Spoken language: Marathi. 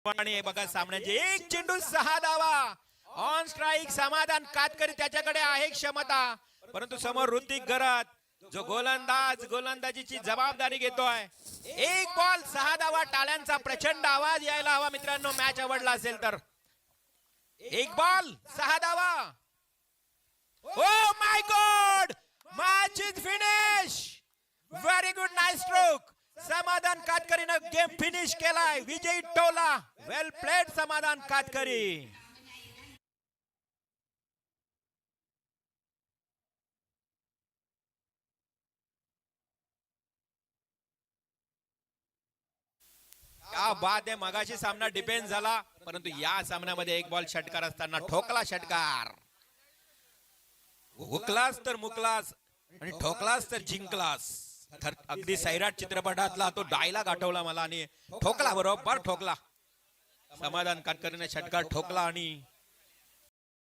आणि बघा सामन्याचे एक चेंडू 6 धावा. ऑन स्ट्राइक समाधान कातकरी, त्याच्याकडे आहे क्षमता, परंतु समोर ऋतिक गरत जो गोलंदाजीची जबाबदारी घेतोय. एक बॉल 6 धावा. टाळ्यांचा प्रचंड आवाज यायला हवा मित्रांनो, मॅच आवडला असेल तर. एक बॉल 6 धावा. Oh my God, match is finish. Very good, nice stroke. समाधान कातकरीनं गेम फिनिश केलाय. विजयी टोला, वेल प्लेड समाधान कातकरी. क्या बात आहे. मगाशी सामना डिपेंड झाला, परंतु या सामन्यामध्ये एक बॉल षटकार असताना ठोकला षटकार. हुकलास तर मुकलास आणि ठोकलास तर जिंकलास. अगदी सैराट चित्रपटातला तो डायलॉग आठवला मला आणि ठोकला, बरोबर ठोकला. समाधान कातकरीने षटकार ठोकला आणि